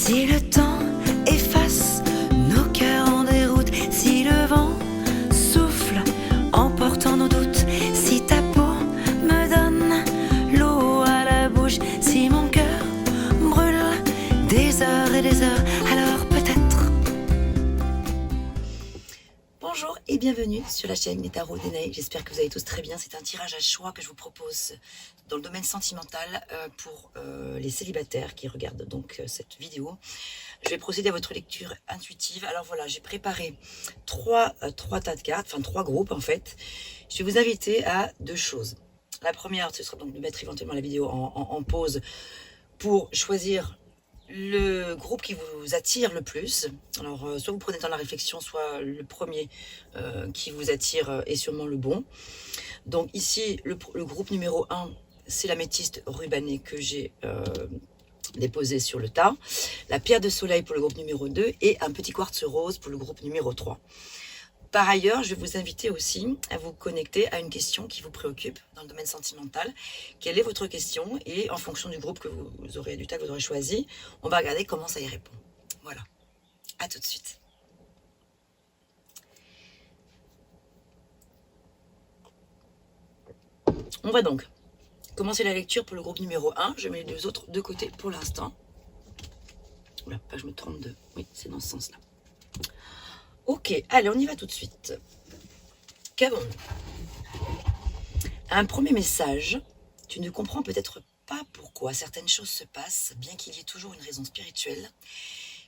Si le temps efface nos cœurs en déroute, si le vent souffle emportant nos doutes, si ta peau me donne l'eau à la bouche, si mon cœur brûle des heures et des heures, alors peut-être. Bonjour et bienvenue sur la chaîne Les Tarots d'Énaï. J'espère que vous allez tous très bien. C'est un tirage à choix que je vous propose dans le domaine sentimental pour les célibataires qui regardent donc cette vidéo. Je vais procéder à votre lecture intuitive. Alors voilà, j'ai préparé trois tas de cartes, enfin 3 groupes en fait. Je vais vous inviter à 2 choses. La première, ce sera donc de mettre éventuellement la vidéo en pause pour choisir le groupe qui vous attire le plus. Alors soit vous prenez dans la réflexion, soit le premier qui vous attire est sûrement le bon. Donc ici le groupe numéro 1, c'est l'améthyste rubanée que j'ai déposé sur le tas, la pierre de soleil pour le groupe numéro 2 et un petit quartz rose pour le groupe numéro 3. Par ailleurs, je vais vous inviter aussi à vous connecter à une question qui vous préoccupe dans le domaine sentimental. Quelle est votre question? Et en fonction du groupe que vous aurez, du tas que vous aurez choisi, on va regarder comment ça y répond. Voilà. À tout de suite. On va donc commencer la lecture pour le groupe numéro 1. Je mets les 2 autres de côté pour l'instant. Oula, pas je me trompe de... Oui, c'est dans ce sens-là. Ok, allez, on y va tout de suite. Qu'avons-nous? Un premier message. Tu ne comprends peut-être pas pourquoi certaines choses se passent, bien qu'il y ait toujours une raison spirituelle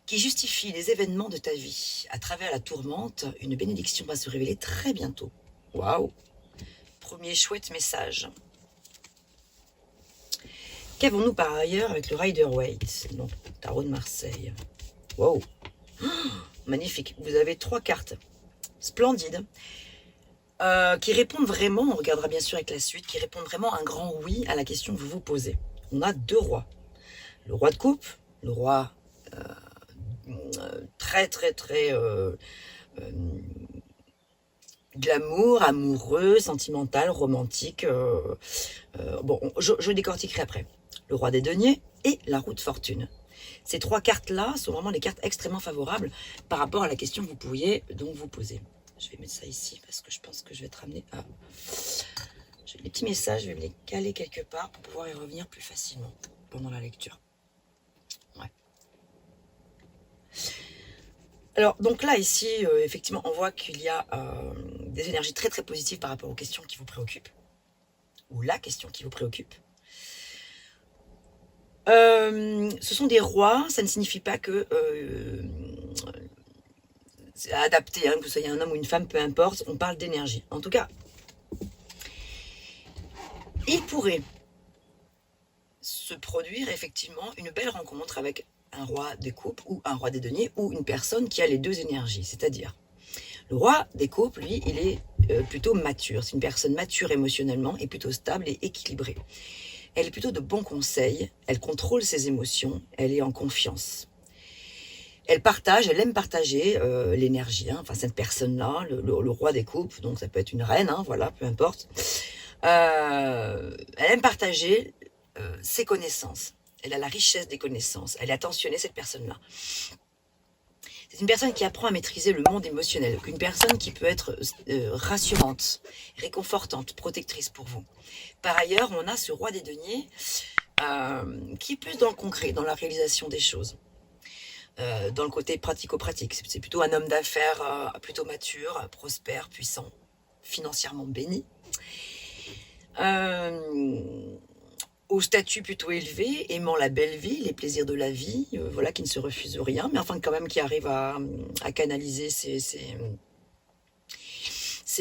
qui justifie les événements de ta vie. À travers la tourmente, une bénédiction va se révéler très bientôt. Waouh! Premier chouette message. Qu'avons-nous par ailleurs avec le Rider-Waite, donc tarot de Marseille? Wow! Magnifique, vous avez 3 cartes splendides qui répondent vraiment, on regardera bien sûr avec la suite, qui répondent vraiment un grand oui à la question que vous vous posez. On a 2 rois. Le roi de coupe, le roi très glamour, amoureux, sentimental, romantique. Bon, je décortiquerai après. Le roi des deniers et la roue de fortune. Ces 3 cartes-là sont vraiment des cartes extrêmement favorables par rapport à la question que vous pourriez donc vous poser. Je vais mettre ça ici parce que je pense que je vais être amenée à... J'ai les petits messages, je vais me les caler quelque part pour pouvoir y revenir plus facilement pendant la lecture. Ouais. Alors, donc là, ici, effectivement, on voit qu'il y a des énergies très positives par rapport aux questions qui vous préoccupent, ou la question qui vous préoccupe. Ce sont des rois, ça ne signifie pas que c'est adapté, hein, que vous soyez un homme ou une femme, peu importe, on parle d'énergie. En tout cas, il pourrait se produire effectivement une belle rencontre avec un roi des coupes ou un roi des deniers ou une personne qui a les 2 énergies, c'est-à-dire le roi des coupes, lui, il est plutôt mature, c'est une personne mature émotionnellement et plutôt stable et équilibrée. Elle est plutôt de bons conseils, elle contrôle ses émotions, elle est en confiance. Elle aime partager l'énergie, hein, enfin cette personne-là, le roi des coupes, donc ça peut être une reine, hein, voilà, peu importe. Elle aime partager ses connaissances, elle a la richesse des connaissances, elle est attentionnée cette personne-là. C'est une personne qui apprend à maîtriser le monde émotionnel, une personne qui peut être rassurante, réconfortante, protectrice pour vous. Par ailleurs, on a ce roi des deniers qui est plus dans le concret, dans la réalisation des choses, dans le côté pratico-pratique. C'est plutôt un homme d'affaires plutôt mature, prospère, puissant, financièrement béni. Au statut plutôt élevé, aimant la belle vie, les plaisirs de la vie, voilà, qui ne se refuse rien, mais enfin quand même qui arrive à canaliser ses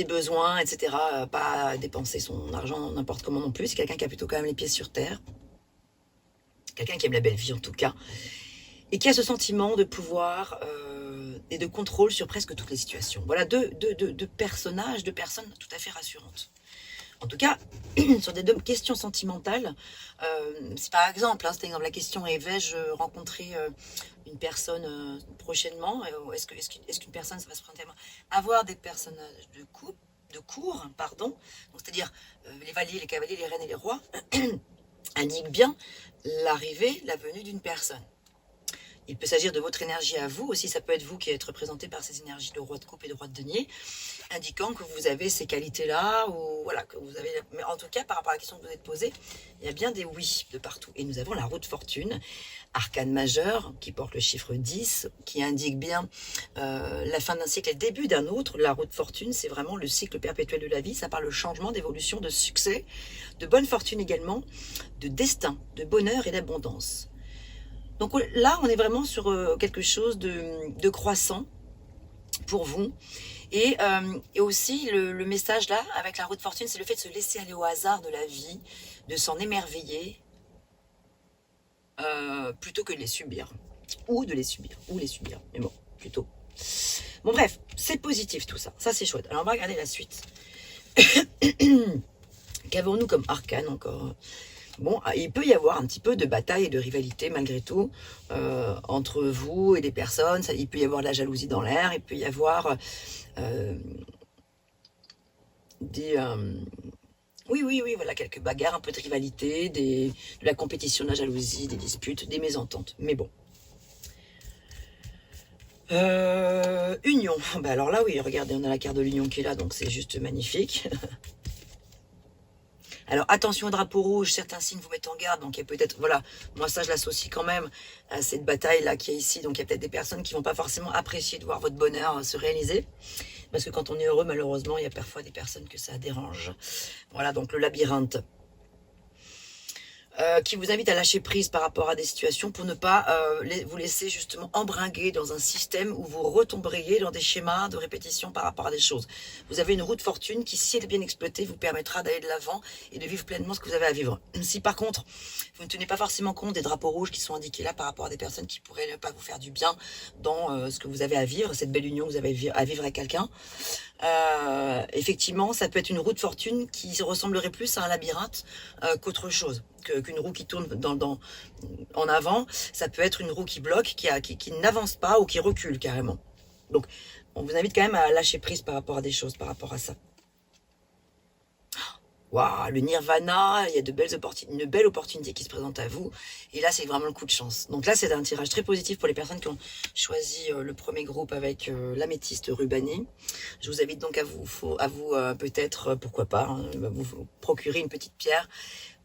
besoins, etc. Pas dépenser son argent n'importe comment non plus. C'est quelqu'un qui a plutôt quand même les pieds sur terre. Quelqu'un qui aime la belle vie en tout cas. Et qui a ce sentiment de pouvoir et de contrôle sur presque toutes les situations. Voilà deux personnages, 2 personnes tout à fait rassurantes. En tout cas, sur des questions sentimentales, c'est par exemple, hein, la question est: vais-je rencontrer une personne prochainement? Est-ce qu'une personne, ça va se présenter à moi? Avoir des personnages de cour, pardon, c'est-à-dire les valiers, les cavaliers, les reines et les rois, indiquent bien l'arrivée, la venue d'une personne. Il peut s'agir de votre énergie à vous aussi, ça peut être vous qui êtes représenté par ces énergies de roi de coupe et de roi de denier, indiquant que vous avez ces qualités-là, ou voilà, que vous avez... Mais en tout cas, par rapport à la question que vous êtes posée, il y a bien des oui de partout. Et nous avons la roue de fortune, arcane majeur, qui porte le chiffre 10, qui indique bien la fin d'un cycle et le début d'un autre. La roue de fortune, c'est vraiment le cycle perpétuel de la vie, ça parle de changement, d'évolution, de succès, de bonne fortune également, de destin, de bonheur et d'abondance. Donc là, on est vraiment sur quelque chose de croissant pour vous. Et aussi, le message là, avec la roue de fortune, c'est le fait de se laisser aller au hasard de la vie, de s'en émerveiller, plutôt que de les subir. Ou de les subir, ou les subir. Mais bon, plutôt. Bon bref, c'est positif tout ça. Ça, c'est chouette. Alors, on va regarder la suite. Qu'avons-nous comme arcane encore ? Bon, il peut y avoir un petit peu de bataille et de rivalité malgré tout entre vous et des personnes. Il peut y avoir de la jalousie dans l'air, il peut y avoir oui, voilà, quelques bagarres, un peu de rivalité, de la compétition, de la jalousie, des disputes, des mésententes. Mais bon. Union. Bah alors là, oui, regardez, on a la carte de l'union qui est là, donc c'est juste magnifique. Alors attention au drapeau rouge, certains signes vous mettent en garde, donc il y a peut-être, voilà, moi ça je l'associe quand même à cette bataille-là qui est ici, donc il y a peut-être des personnes qui vont pas forcément apprécier de voir votre bonheur se réaliser, parce que quand on est heureux, malheureusement, il y a parfois des personnes que ça dérange. Voilà, donc le labyrinthe. Qui vous invite à lâcher prise par rapport à des situations pour ne pas vous laisser justement embringuer dans un système où vous retomberiez dans des schémas de répétition par rapport à des choses. Vous avez une roue de fortune qui, si elle est bien exploitée, vous permettra d'aller de l'avant et de vivre pleinement ce que vous avez à vivre. Si par contre, vous ne tenez pas forcément compte des drapeaux rouges qui sont indiqués là par rapport à des personnes qui pourraient ne pas vous faire du bien dans ce que vous avez à vivre, cette belle union que vous avez à vivre avec quelqu'un, effectivement, ça peut être une roue de fortune qui ressemblerait plus à un labyrinthe qu'autre chose. Qu'une roue qui tourne en avant, ça peut être une roue qui bloque, qui n'avance pas ou qui recule carrément. Donc, on vous invite quand même à lâcher prise par rapport à des choses, par rapport à ça. Waouh, le nirvana, il y a une belle opportunité qui se présente à vous. Et là, c'est vraiment le coup de chance. Donc là, c'est un tirage très positif pour les personnes qui ont choisi le premier groupe avec l'améthyste rubanée. Je vous invite donc à vous peut-être, pourquoi pas, hein, vous procurer une petite pierre.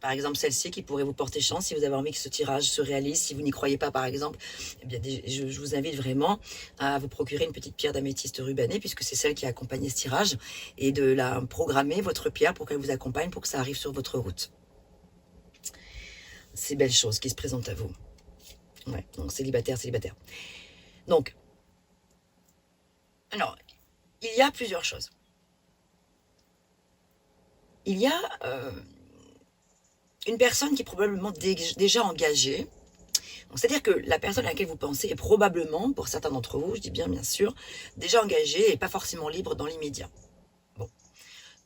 Par exemple, celle-ci qui pourrait vous porter chance si vous avez envie que ce tirage se réalise. Si vous n'y croyez pas, par exemple, eh bien, je vous invite vraiment à vous procurer une petite pierre d'améthyste rubanée, puisque c'est celle qui a accompagné ce tirage, et de la programmer, votre pierre, pour qu'elle vous accompagne, pour que ça arrive sur votre route. Ces belles choses qui se présentent à vous. Ouais, donc célibataire. Donc, alors, il y a plusieurs choses. Il y a... une personne qui est probablement déjà engagée. C'est-à-dire que la personne à laquelle vous pensez est probablement, pour certains d'entre vous, je dis bien sûr, déjà engagée et pas forcément libre dans l'immédiat. Bon.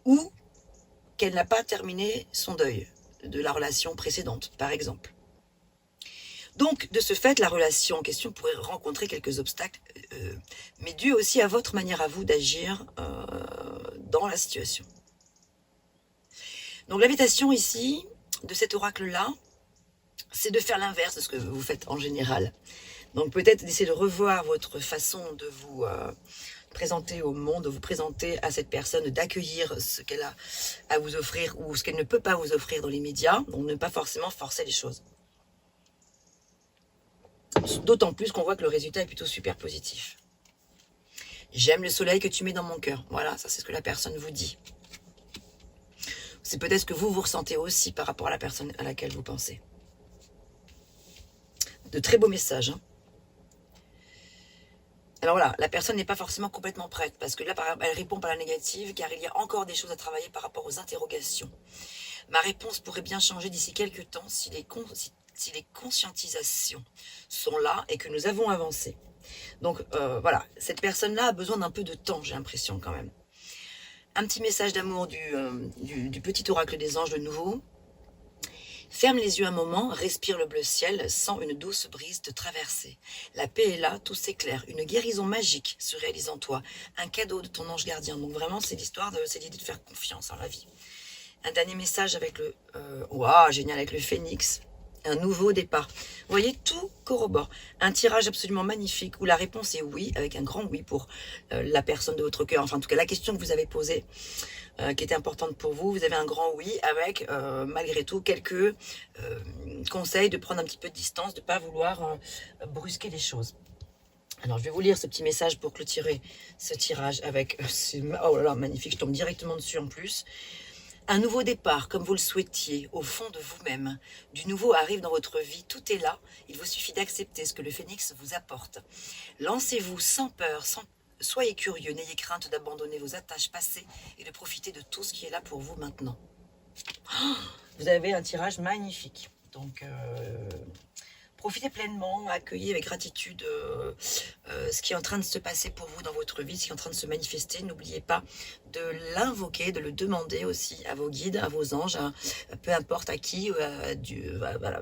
Ou qu'elle n'a pas terminé son deuil de la relation précédente, par exemple. Donc, de ce fait, la relation en question pourrait rencontrer quelques obstacles, mais dû aussi à votre manière à vous d'agir dans la situation. Donc, l'invitation ici, de cet oracle-là, c'est de faire l'inverse de ce que vous faites en général. Donc peut-être d'essayer de revoir votre façon de vous présenter au monde, de vous présenter à cette personne, d'accueillir ce qu'elle a à vous offrir ou ce qu'elle ne peut pas vous offrir dans l'immédiat, donc ne pas forcément forcer les choses. D'autant plus qu'on voit que le résultat est plutôt super positif. J'aime le soleil que tu mets dans mon cœur. Voilà, ça c'est ce que la personne vous dit. C'est peut-être ce que vous ressentez aussi par rapport à la personne à laquelle vous pensez. De très beaux messages. Hein. Alors voilà, la personne n'est pas forcément complètement prête, parce que là, par exemple, elle répond par la négative, car il y a encore des choses à travailler par rapport aux interrogations. Ma réponse pourrait bien changer d'ici quelques temps si les conscientisations sont là et que nous avons avancé. Donc voilà, cette personne-là a besoin d'un peu de temps, j'ai l'impression quand même. Un petit message d'amour du petit oracle des anges de nouveau. Ferme les yeux un moment, respire le bleu ciel, sens une douce brise te traverser. La paix est là, tout s'éclaire, une guérison magique se réalise en toi, un cadeau de ton ange gardien. Donc vraiment, c'est l'idée de faire confiance en la vie. Un dernier message avec le... Waouh, génial, avec le phénix. Un nouveau départ. Vous voyez, tout corrobore. Un tirage absolument magnifique où la réponse est oui, avec un grand oui pour la personne de votre cœur. Enfin, en tout cas, la question que vous avez posée, qui était importante pour vous, vous avez un grand oui avec, malgré tout, quelques conseils de prendre un petit peu de distance, de ne pas vouloir brusquer les choses. Alors, je vais vous lire ce petit message pour clôturer ce tirage avec... oh là là, magnifique, je tombe directement dessus en plus. Un nouveau départ, comme vous le souhaitiez, au fond de vous-même. Du nouveau arrive dans votre vie, tout est là. Il vous suffit d'accepter ce que le phénix vous apporte. Lancez-vous sans peur, soyez curieux, n'ayez crainte d'abandonner vos attaches passées et de profiter de tout ce qui est là pour vous maintenant. Vous avez un tirage magnifique. Donc, profitez pleinement, accueillez avec gratitude ce qui est en train de se passer pour vous dans votre vie, ce qui est en train de se manifester. N'oubliez pas de l'invoquer, de le demander aussi à vos guides, à vos anges, peu importe à qui, voilà,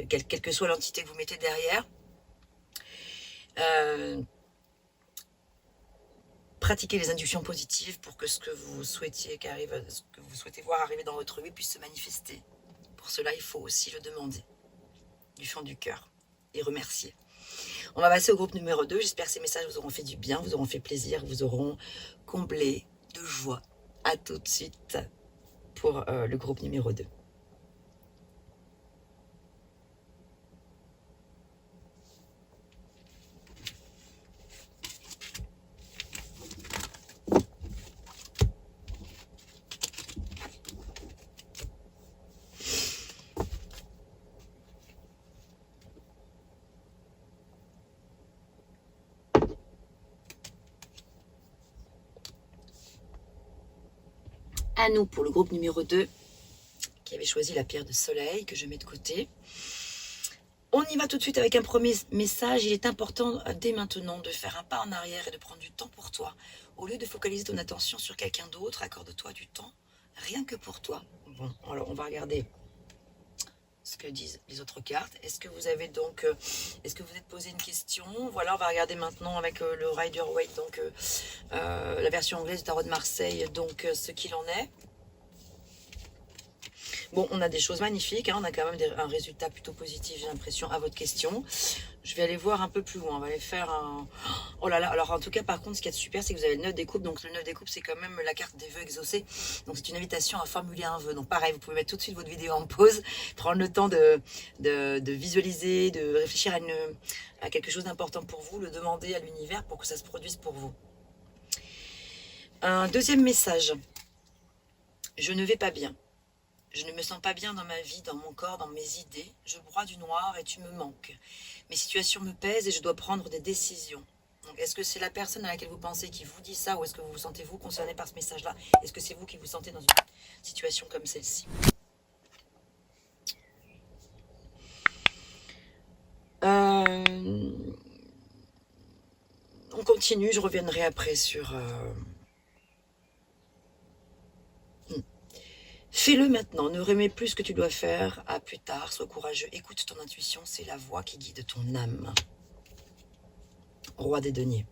quelle que soit l'entité que vous mettez derrière. Pratiquez les inductions positives pour que ce que vous souhaitiez ce que vous souhaitez voir arriver dans votre vie puisse se manifester. Pour cela, il faut aussi le demander du fond du cœur et remercier. On va passer au groupe numéro 2. J'espère que ces messages vous auront fait du bien, vous auront fait plaisir, vous auront comblé de joie. À tout de suite pour le groupe numéro 2. À nous pour le groupe numéro 2 qui avait choisi la pierre de soleil que je mets de côté. On y va tout de suite avec un premier message. Il est important dès maintenant de faire un pas en arrière et de prendre du temps pour toi. Au lieu de focaliser ton attention sur quelqu'un d'autre, accorde-toi du temps rien que pour toi. Bon, alors on va regarder ce que disent les autres cartes. Est-ce que vous avez donc, est-ce que vous êtes posé une question? Voilà, on va regarder maintenant avec le Rider-Waite, donc la version anglaise du tarot de Marseille, donc ce qu'il en est. Bon, on a des choses magnifiques, hein, on a quand même un résultat plutôt positif, j'ai l'impression, à votre question. Je vais aller voir un peu plus loin, on va aller faire un... Oh là là, alors en tout cas, par contre, ce qui est super, c'est que vous avez le 9 des coupes, donc le 9 des coupes, c'est quand même la carte des vœux exaucés, donc c'est une invitation à formuler un vœu. Donc pareil, vous pouvez mettre tout de suite votre vidéo en pause, prendre le temps de visualiser, de réfléchir à quelque chose d'important pour vous, le demander à l'univers pour que ça se produise pour vous. Un deuxième message. Je ne vais pas bien. Je ne me sens pas bien dans ma vie, dans mon corps, dans mes idées. Je broie du noir et tu me manques. Mes situations me pèsent et je dois prendre des décisions. Est-ce que c'est la personne à laquelle vous pensez qui vous dit ça ou est-ce que vous vous sentez vous concerné par ce message-là? Est-ce que c'est vous qui vous sentez dans une situation comme celle-ci? On continue, je reviendrai après sur... Fais-le maintenant, ne remets plus ce que tu dois faire à plus tard, sois courageux, écoute ton intuition, c'est la voix qui guide ton âme. Roi des deniers.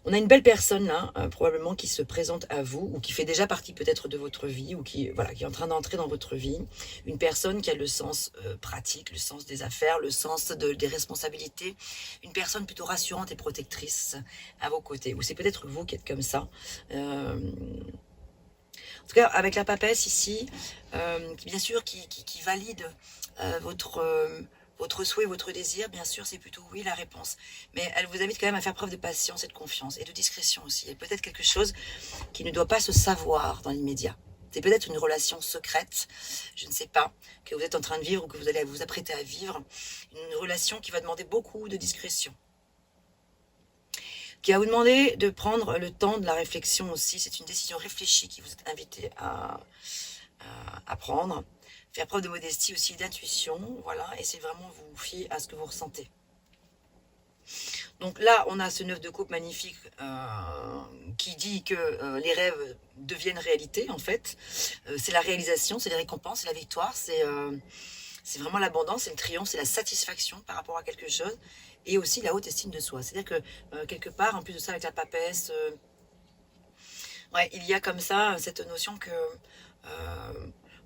On a une belle personne là, probablement qui se présente à vous, ou qui fait déjà partie peut-être de votre vie, ou qui, voilà, qui est en train d'entrer dans votre vie. Une personne qui a le sens pratique, le sens des affaires, le sens des responsabilités. Une personne plutôt rassurante et protectrice à vos côtés. Ou c'est peut-être vous qui êtes comme ça. En tout cas, avec la papesse ici, bien sûr, qui valide votre souhait, votre désir, bien sûr, c'est plutôt oui la réponse. Mais elle vous invite quand même à faire preuve de patience et de confiance, et de discrétion aussi. Et peut-être quelque chose qui ne doit pas se savoir dans l'immédiat. C'est peut-être une relation secrète, je ne sais pas, que vous êtes en train de vivre ou que vous allez vous apprêter à vivre. Une relation qui va demander beaucoup de discrétion, qui va vous demander de prendre le temps de la réflexion aussi. C'est une décision réfléchie qui vous est invitée à prendre. Faire preuve de modestie aussi, d'intuition, voilà, et c'est vraiment vous fier à ce que vous ressentez. Donc là, on a ce 9 de coupe magnifique qui dit que les rêves deviennent réalité, en fait. C'est la réalisation, c'est les récompenses, c'est la victoire, c'est vraiment l'abondance, c'est le triomphe, c'est la satisfaction par rapport à quelque chose, et aussi la haute estime de soi. C'est-à-dire que quelque part, en plus de ça, avec la papesse, ouais, il y a comme ça cette notion que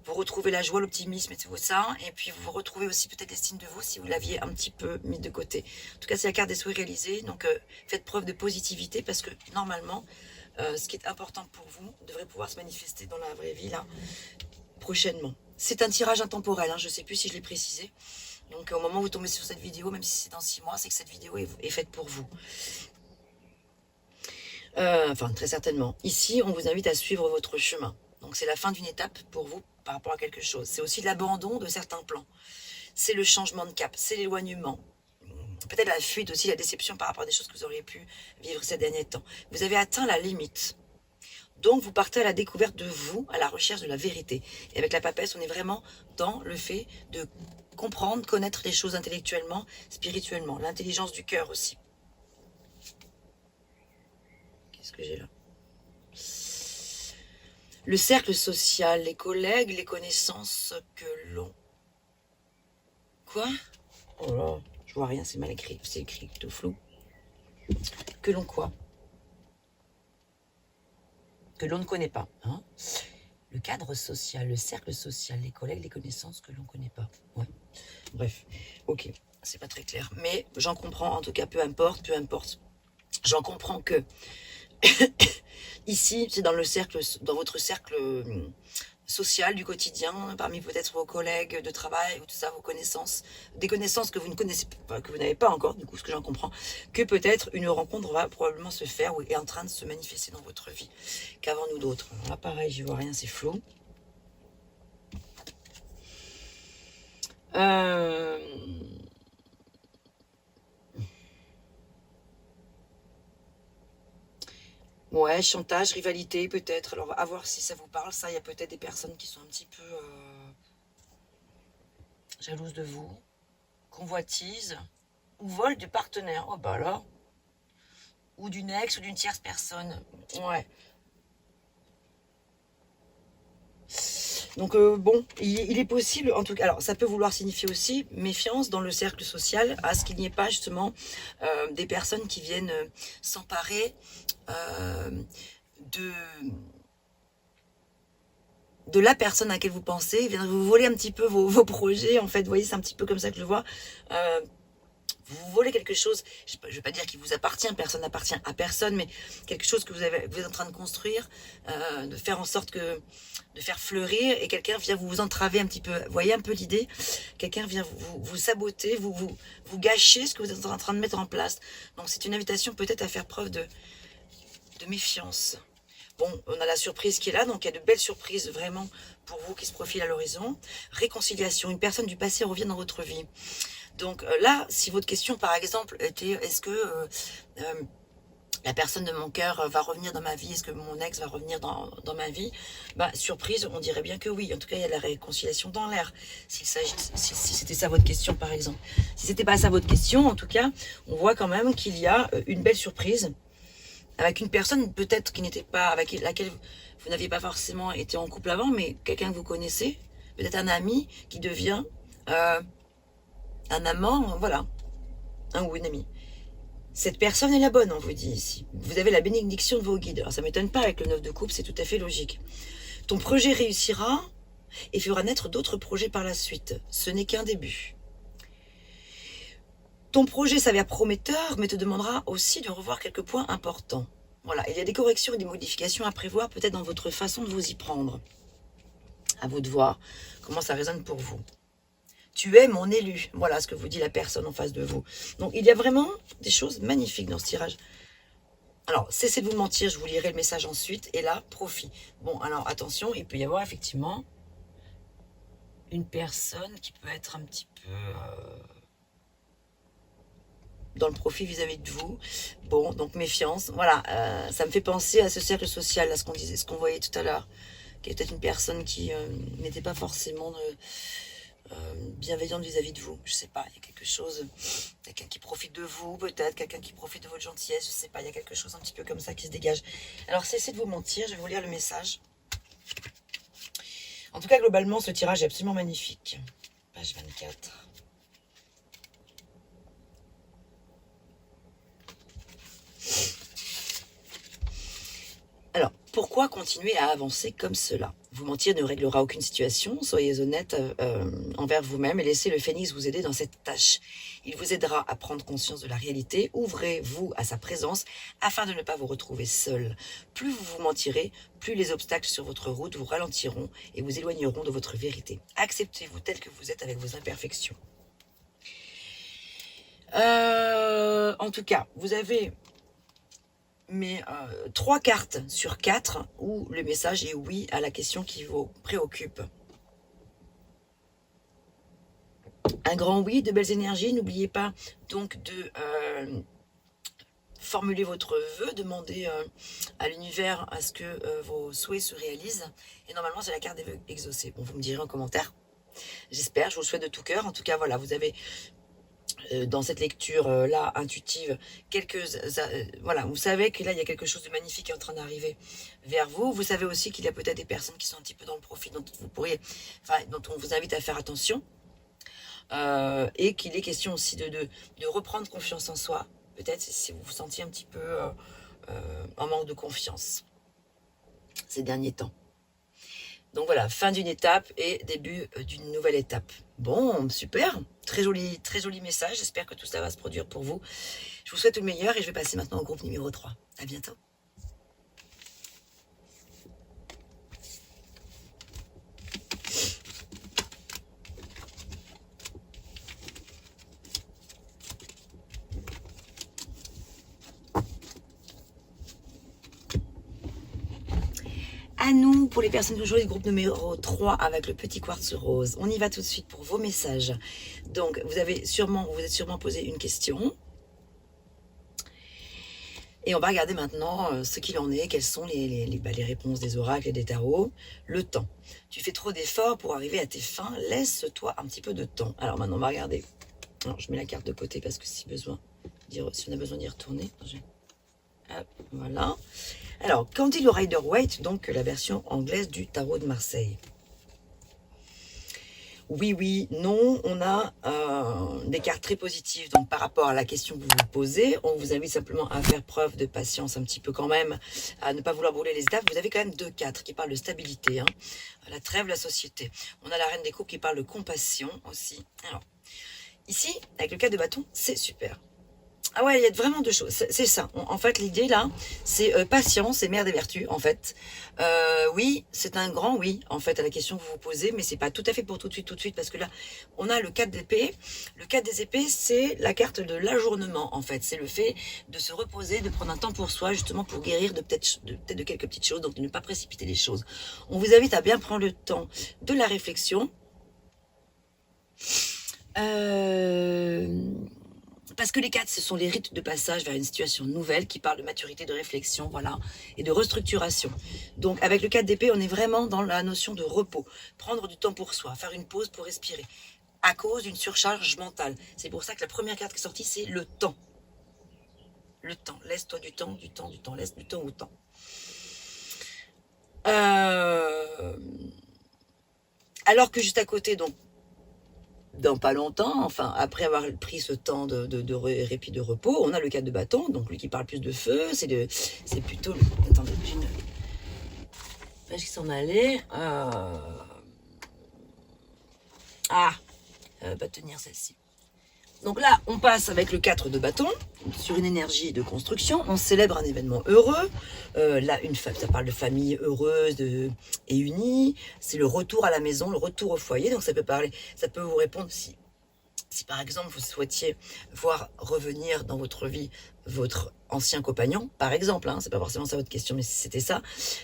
vous retrouvez la joie, l'optimisme et tout ça, et puis vous retrouvez aussi peut-être l'estime de vous si vous l'aviez un petit peu mis de côté. En tout cas, c'est la carte des souhaits réalisés, donc faites preuve de positivité, parce que normalement, ce qui est important pour vous devrait pouvoir se manifester dans la vraie vie, là, prochainement. C'est un tirage intemporel, hein, je ne sais plus si je l'ai précisé. Donc au moment où vous tombez sur cette vidéo, même si c'est dans 6 mois, c'est que cette vidéo est faite pour vous. Enfin, très certainement. Ici, on vous invite à suivre votre chemin. Donc c'est la fin d'une étape pour vous par rapport à quelque chose. C'est aussi l'abandon de certains plans. C'est le changement de cap, c'est l'éloignement. Peut-être la fuite aussi, la déception par rapport à des choses que vous auriez pu vivre ces derniers temps. Vous avez atteint la limite. Donc, vous partez à la découverte de vous, à la recherche de la vérité. Et avec la papesse, on est vraiment dans le fait de comprendre, connaître les choses intellectuellement, spirituellement. L'intelligence du cœur aussi. Qu'est-ce que j'ai là? Le cercle social, les collègues, les connaissances que l'on... Quoi? Oh là, je vois rien, c'est mal écrit. C'est écrit tout flou. Que l'on quoi? Que l'on ne connaît pas. Hein, le cadre social, le cercle social, les collègues, les connaissances que l'on ne connaît pas. Ouais. Bref, ok, c'est pas très clair. Mais j'en comprends, en tout cas, peu importe. J'en comprends que ici, c'est dans le cercle, dans votre cercle social du quotidien, parmi peut-être vos collègues de travail, ou tout ça, vos connaissances, des connaissances que vous ne connaissez pas, que vous n'avez pas encore, du coup, ce que j'en comprends, que peut-être une rencontre va probablement se faire ou est en train de se manifester dans votre vie, qu'avant nous d'autres. Là, pareil, je vois rien, c'est flou. Ouais, chantage, rivalité, peut-être. Alors, à voir si ça vous parle. Ça, il y a peut-être des personnes qui sont un petit peu jalouses de vous. Convoitise ou vol du partenaire. Oh bah là. Ou d'une ex ou d'une tierce personne. Ouais. Donc bon, il est possible, en tout cas, alors ça peut vouloir signifier aussi méfiance dans le cercle social, à ce qu'il n'y ait pas justement des personnes qui viennent s'emparer de la personne à laquelle vous pensez, viennent vous voler un petit peu vos projets, en fait, vous voyez, c'est un petit peu comme ça que je le vois. Vous volez quelque chose, je ne vais pas dire qu'il vous appartient, personne n'appartient à personne, mais quelque chose que vous êtes en train de construire, de faire en sorte que, de faire fleurir, et quelqu'un vient vous entraver un petit peu. Vous voyez un peu l'idée? Quelqu'un vient vous saboter, vous gâcher ce que vous êtes en train de mettre en place. Donc c'est une invitation peut-être à faire preuve de méfiance. Bon, on a la surprise qui est là, donc il y a de belles surprises vraiment pour vous qui se profilent à l'horizon. Réconciliation, une personne du passé revient dans votre vie. Donc là, si votre question, par exemple, était est-ce que la personne de mon cœur va revenir dans ma vie, est-ce que mon ex va revenir dans ma vie, bah, surprise, on dirait bien que oui. En tout cas, il y a de la réconciliation dans l'air. Si c'était ça votre question, par exemple. Si c'était pas ça votre question, en tout cas, on voit quand même qu'il y a une belle surprise avec une personne peut-être qui n'était pas, avec laquelle vous n'aviez pas forcément été en couple avant, mais quelqu'un que vous connaissez, peut-être un ami qui devient... un amant, voilà, un ou une amie. Cette personne est la bonne, on vous dit ici. Vous avez la bénédiction de vos guides. Alors ça ne m'étonne pas avec le 9 de coupe, c'est tout à fait logique. Ton projet réussira et fera naître d'autres projets par la suite. Ce n'est qu'un début. Ton projet s'avère prometteur, mais te demandera aussi de revoir quelques points importants. Voilà, il y a des corrections et des modifications à prévoir, peut-être dans votre façon de vous y prendre. À vous de voir comment ça résonne pour vous. Tu es mon élu. Voilà ce que vous dit la personne en face de vous. Donc, il y a vraiment des choses magnifiques dans ce tirage. Alors, cessez de vous mentir, je vous lirai le message ensuite. Et là, profit. Bon, alors, attention, il peut y avoir effectivement une personne qui peut être un petit peu dans le profit vis-à-vis de vous. Bon, donc méfiance. Voilà, ça me fait penser à ce cercle social, à ce qu'on disait, ce qu'on voyait tout à l'heure. Qui est peut-être une personne qui n'était pas forcément... bienveillante vis-à-vis de vous, je sais pas, il y a quelque chose, quelqu'un qui profite de vous, peut-être, quelqu'un qui profite de votre gentillesse, je sais pas, il y a quelque chose un petit peu comme ça qui se dégage. Alors cessez de vous mentir, je vais vous lire le message. En tout cas, globalement, ce tirage est absolument magnifique. Page 24. Alors, pourquoi continuer à avancer comme cela? Vous mentir ne réglera aucune situation, soyez honnête envers vous-même et laissez le phénix vous aider dans cette tâche. Il vous aidera à prendre conscience de la réalité, ouvrez-vous à sa présence afin de ne pas vous retrouver seul. Plus vous vous mentirez, plus les obstacles sur votre route vous ralentiront et vous éloigneront de votre vérité. Acceptez-vous tel que vous êtes avec vos imperfections. En tout cas, vous avez mais 3 cartes sur 4 où le message est oui à la question qui vous préoccupe. Un grand oui, de belles énergies. N'oubliez pas donc de formuler votre vœu, demander à l'univers à ce que vos souhaits se réalisent. Et normalement, c'est la carte des vœux exaucés. Bon, vous me direz en commentaire. J'espère, je vous le souhaite de tout cœur. En tout cas, voilà, vous avez dans cette lecture là intuitive voilà, vous savez que là il y a quelque chose de magnifique qui est en train d'arriver vers vous. Vous savez aussi qu'il y a peut-être des personnes qui sont un petit peu dans le profit, dont on vous invite à faire attention, et qu'il est question aussi de reprendre confiance en soi, peut-être si vous vous sentiez un petit peu en manque de confiance ces derniers temps. Donc voilà, fin d'une étape et début d'une nouvelle étape. Bon, super, très joli message. J'espère que tout ça va se produire pour vous. Je vous souhaite tout le meilleur et je vais passer maintenant au groupe numéro 3. À bientôt. À nous, pour les personnes qui ont joué le groupe numéro 3 avec le petit quartz rose. On y va tout de suite pour vos messages. Donc, vous êtes sûrement posé une question. Et on va regarder maintenant ce qu'il en est, quelles sont les réponses des oracles et des tarots. Le temps. Tu fais trop d'efforts pour arriver à tes fins, laisse-toi un petit peu de temps. Alors maintenant, on va regarder. Alors, je mets la carte de côté parce que si on a besoin d'y retourner. Hop, voilà. Alors, qu'en dit le Rider-Waite, donc la version anglaise du tarot de Marseille? Oui, non, on a des cartes très positives. Donc, par rapport à la question que vous vous posez, on vous invite simplement à faire preuve de patience un petit peu quand même, à ne pas vouloir brûler les étapes. Vous avez quand même 2 cartes qui parlent de stabilité, la trêve, la société. On a la reine des coupes qui parle de compassion aussi. Alors, ici, avec le 4 de bâton, c'est super. Ah ouais, il y a vraiment 2 choses. C'est ça. En fait, l'idée là, c'est patience et mère des vertus, en fait. Oui, c'est un grand oui, en fait, à la question que vous vous posez, mais c'est pas tout à fait pour tout de suite, parce que là, on a le 4 d'épée. Le 4 des épées, c'est la carte de l'ajournement, en fait. C'est le fait de se reposer, de prendre un temps pour soi, justement pour guérir de quelques petites choses, donc de ne pas précipiter les choses. On vous invite à bien prendre le temps de la réflexion. Parce que les 4, ce sont les rites de passage vers une situation nouvelle qui parlent de maturité, de réflexion, voilà, et de restructuration. Donc, avec le 4 d'épée, on est vraiment dans la notion de repos. Prendre du temps pour soi, faire une pause pour respirer, à cause d'une surcharge mentale. C'est pour ça que la première carte qui est sortie, c'est le temps. Le temps. Laisse-toi du temps, laisse du temps au temps. Alors que juste à côté, donc, dans pas longtemps, enfin après avoir pris ce temps de répit, de repos, on a le 4 de bâton, donc lui qui parle plus de feu, c'est plutôt... Attendez, j'ai une page qui s'en allait. Va tenir celle-ci. Donc là, on passe avec le 4 de bâton sur une énergie de construction. On célèbre un événement heureux. Là, ça parle de famille heureuse et unie. C'est le retour à la maison, le retour au foyer. Donc ça peut vous répondre si par exemple vous souhaitiez voir revenir dans votre vie votre ancien compagnon, par exemple, c'est pas forcément ça votre question, mais si c'était ça,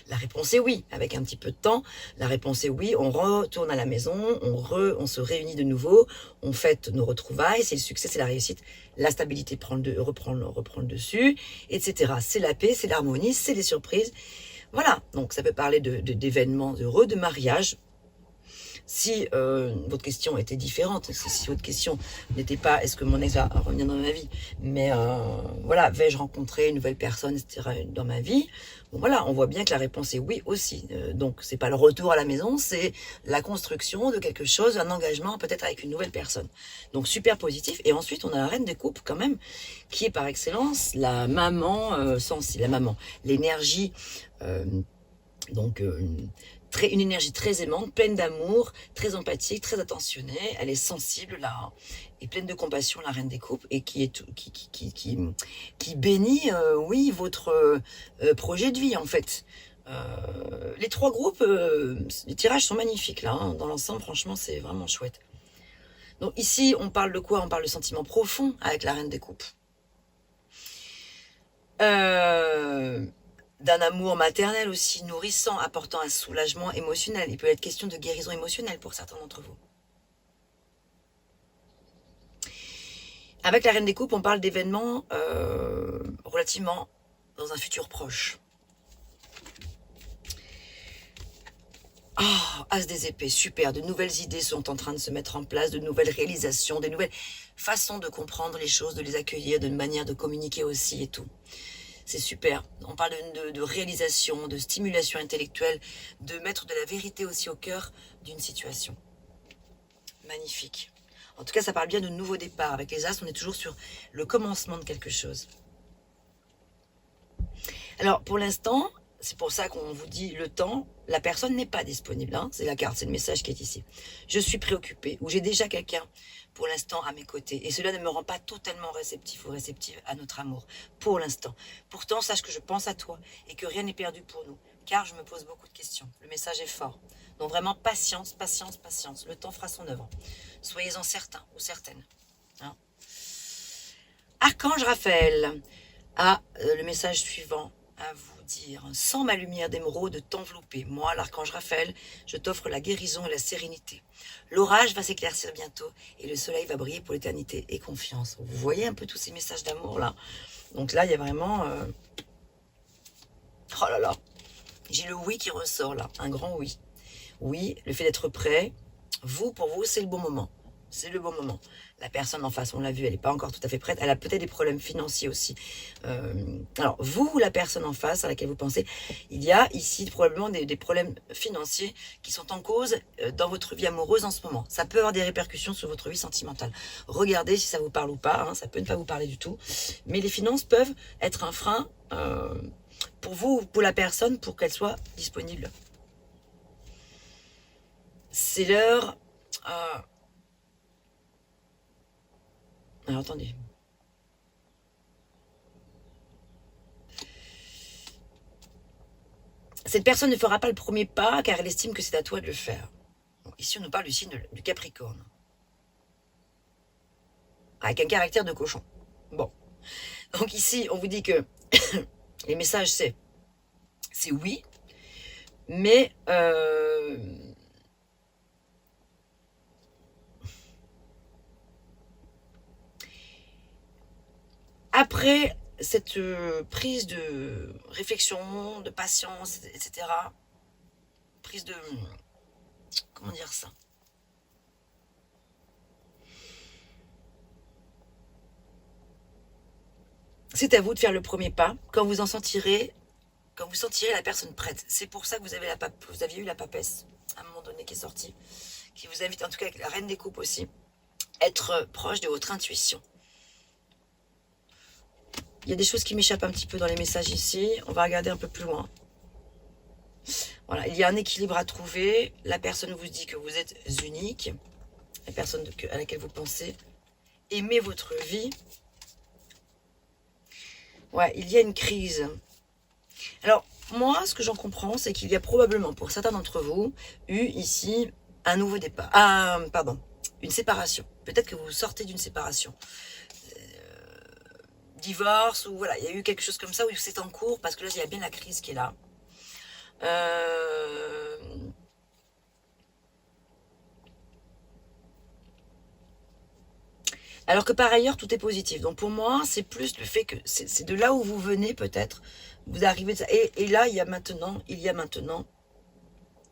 la réponse est oui, avec un petit peu de temps, la réponse est oui, on retourne à la maison, on se réunit de nouveau, on fête nos retrouvailles, c'est le succès, c'est la réussite, la stabilité reprend le dessus, etc. C'est la paix, c'est l'harmonie, c'est les surprises, voilà, donc ça peut parler d'événements heureux, de mariage. Si votre question était différente, si votre question n'était pas est-ce que mon ex va revenir dans ma vie, mais voilà, vais-je rencontrer une nouvelle personne, etc. dans ma vie, bon, voilà, on voit bien que la réponse est oui aussi. Donc c'est pas le retour à la maison, c'est la construction de quelque chose, un engagement peut-être avec une nouvelle personne. Donc super positif. Et ensuite on a la reine des coupes quand même, qui est par excellence la maman l'énergie une énergie très aimante, pleine d'amour, très empathique, très attentionnée. Elle est sensible là, hein, et pleine de compassion, la reine des coupes, et qui bénit, oui, votre projet de vie en fait. Les trois groupes, les tirages sont magnifiques là, hein, dans l'ensemble, franchement, c'est vraiment chouette. Donc ici, on parle de quoi? On parle de sentiments profonds avec la reine des coupes. D'un amour maternel aussi, nourrissant, apportant un soulagement émotionnel. Il peut être question de guérison émotionnelle pour certains d'entre vous. Avec la reine des coupes, on parle d'événements relativement dans un futur proche. Ah, As des épées, super, de nouvelles idées sont en train de se mettre en place, de nouvelles réalisations, des nouvelles façons de comprendre les choses, de les accueillir, de manière de communiquer aussi et tout. C'est super, on parle de réalisation, de stimulation intellectuelle, de mettre de la vérité aussi au cœur d'une situation. Magnifique. En tout cas, ça parle bien de nouveau départ. Avec les As, on est toujours sur le commencement de quelque chose. Alors, pour l'instant, c'est pour ça qu'on vous dit le temps, la personne n'est pas disponible. Hein, c'est la carte, c'est le message qui est ici. Je suis préoccupée, ou j'ai déjà quelqu'un pour l'instant à mes côtés. Et cela ne me rend pas totalement réceptif ou réceptive à notre amour, pour l'instant. Pourtant, sache que je pense à toi et que rien n'est perdu pour nous, car je me pose beaucoup de questions. Le message est fort. Donc vraiment, patience, patience, patience. Le temps fera son œuvre. Soyez-en certains ou certaines. Hein. Archange Raphaël a le message suivant à vous dire. Sans ma lumière d'émeraude t'envelopper, moi, l'archange Raphaël, je t'offre la guérison et la sérénité. L'orage va s'éclaircir bientôt et le soleil va briller pour l'éternité. Et confiance. Vous voyez un peu tous ces messages d'amour là. Donc là, il y a vraiment... Oh là là. J'ai le oui qui ressort là. Un grand oui. Oui, le fait d'être prêt. Pour vous, c'est le bon moment. C'est le bon moment. La personne en face, on l'a vu, elle n'est pas encore tout à fait prête. Elle a peut-être des problèmes financiers aussi. Alors, vous ou la personne en face à laquelle vous pensez, il y a ici probablement des problèmes financiers qui sont en cause dans votre vie amoureuse en ce moment. Ça peut avoir des répercussions sur votre vie sentimentale. Regardez si ça vous parle ou pas. Hein, ça peut ne pas vous parler du tout. Mais les finances peuvent être un frein pour vous ou pour la personne pour qu'elle soit disponible. C'est l'heure... Alors, attendez. Cette personne ne fera pas le premier pas car elle estime que c'est à toi de le faire. Bon, ici, on nous parle du signe du Capricorne. Avec un caractère de cochon. Bon. Donc ici, on vous dit que les messages, c'est oui, mais... après cette prise de réflexion, de patience, etc., prise de... Comment dire ça? C'est à vous de faire le premier pas quand vous sentirez la personne prête. C'est pour ça que vous aviez eu la papesse à un moment donné qui est sortie, qui vous invite, en tout cas avec la reine des coupes aussi, être proche de votre intuition. Il y a des choses qui m'échappent un petit peu dans les messages ici. On va regarder un peu plus loin. Voilà, il y a un équilibre à trouver. La personne vous dit que vous êtes unique. La personne à laquelle vous pensez. Aimez votre vie. Ouais, il y a une crise. Alors, moi, ce que j'en comprends, c'est qu'il y a probablement, pour certains d'entre vous, eu ici un nouveau départ. Une séparation. Peut-être que vous sortez d'une séparation. Divorce, ou voilà, il y a eu quelque chose comme ça, où c'est en cours, parce que là, il y a bien la crise qui est là. Alors que par ailleurs, tout est positif. Donc pour moi, c'est plus le fait que c'est de là où vous venez peut-être, vous arrivez de ça. Et là, il y a maintenant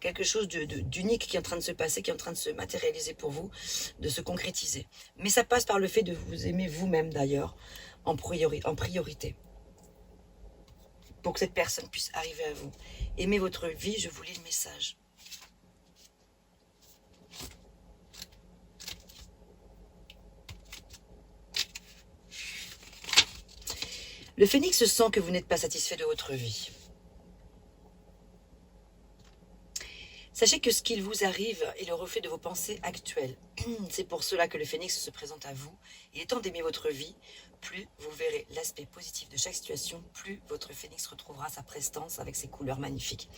quelque chose d'unique qui est en train de se passer, qui est en train de se matérialiser pour vous, de se concrétiser. Mais ça passe par le fait de vous aimer vous-même d'ailleurs, en priorité. Pour que cette personne puisse arriver à vous. Aimez votre vie, je vous lis le message. Le phénix sent que vous n'êtes pas satisfait de votre vie. Sachez que ce qu'il vous arrive est le reflet de vos pensées actuelles. C'est pour cela que le phénix se présente à vous. Il est temps d'aimer votre vie. Plus vous verrez l'aspect positif de chaque situation, plus votre phénix retrouvera sa prestance avec ses couleurs magnifiques.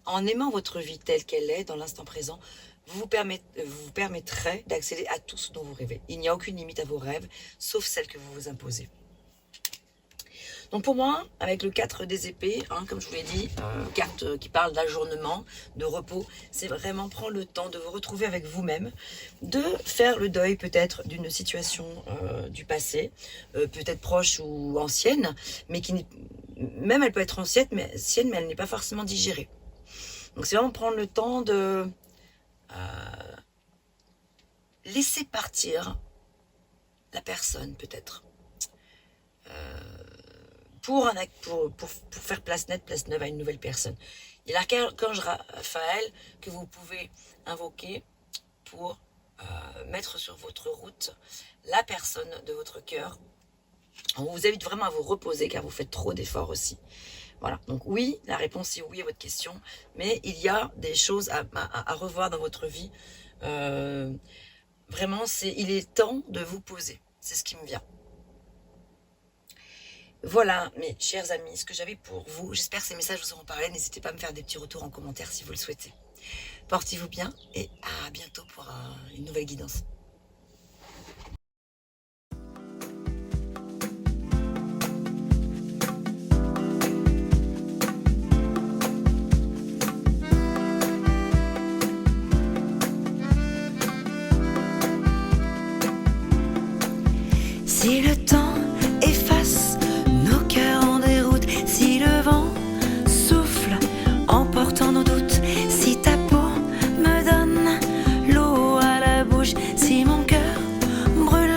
En aimant votre vie telle qu'elle est dans l'instant présent, vous permettrez d'accéder à tout ce dont vous rêvez. Il n'y a aucune limite à vos rêves, sauf celle que vous vous imposez. Donc pour moi, avec le 4 des épées, comme je vous l'ai dit, carte qui parle d'ajournement, de repos, c'est vraiment prendre le temps de vous retrouver avec vous-même, de faire le deuil peut-être d'une situation du passé, peut-être proche ou ancienne, mais qui même elle peut être ancienne, mais elle n'est pas forcément digérée. Donc c'est vraiment prendre le temps de laisser partir la personne peut-être. Pour faire place nette, place neuve à une nouvelle personne. Il y a l'archange Raphaël que vous pouvez invoquer pour mettre sur votre route la personne de votre cœur. On vous invite vraiment à vous reposer car vous faites trop d'efforts aussi. Voilà, donc oui, la réponse est oui à votre question, mais il y a des choses à revoir dans votre vie. Vraiment, il est temps de vous poser. C'est ce qui me vient. Voilà, mes chers amis, ce que j'avais pour vous. J'espère que ces messages vous auront parlé. N'hésitez pas à me faire des petits retours en commentaire si vous le souhaitez. Portez-vous bien et à bientôt pour une nouvelle guidance. Si le temps efface nos cœurs en déroute, si le vent souffle emportant nos doutes, si ta peau me donne l'eau à la bouche, si mon cœur brûle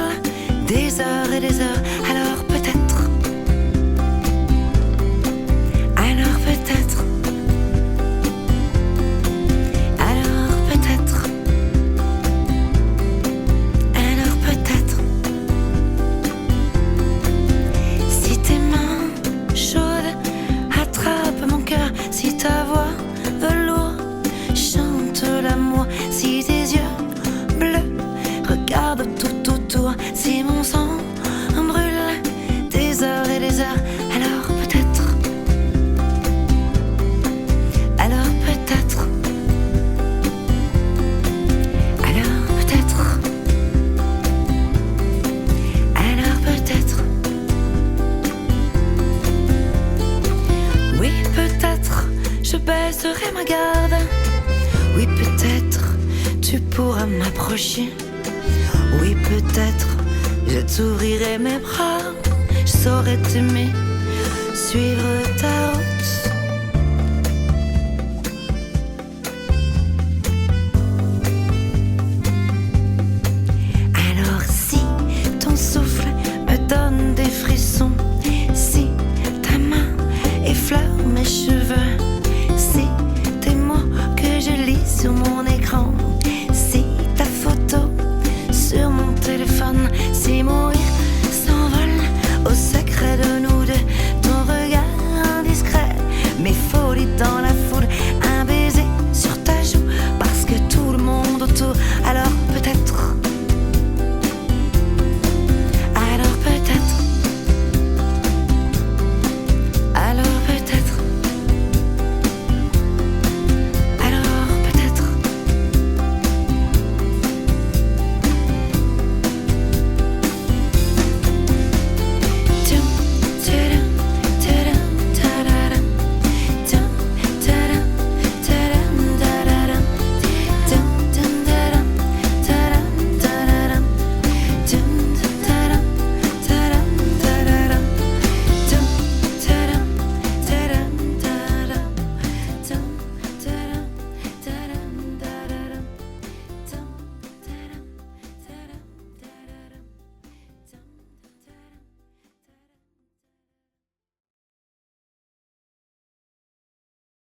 des heures et des heures, alors peut-être, alors peut-être, alors peut-être, alors peut-être. Si tes mains chaudes attrapent mon cœur, si ta voix velours chante l'amour, si tes yeux bleus regardent tout autour, si mon sang brûle des heures et des heures, alors peut-être, alors peut-être, alors peut-être, alors peut-être. Oui, peut-être, je baisserai ma garde. Oui, peut-être, tu pourras m'approcher. Oui, peut-être, je t'ouvrirai mes bras. Je saurai t'aimer, suivre ta route.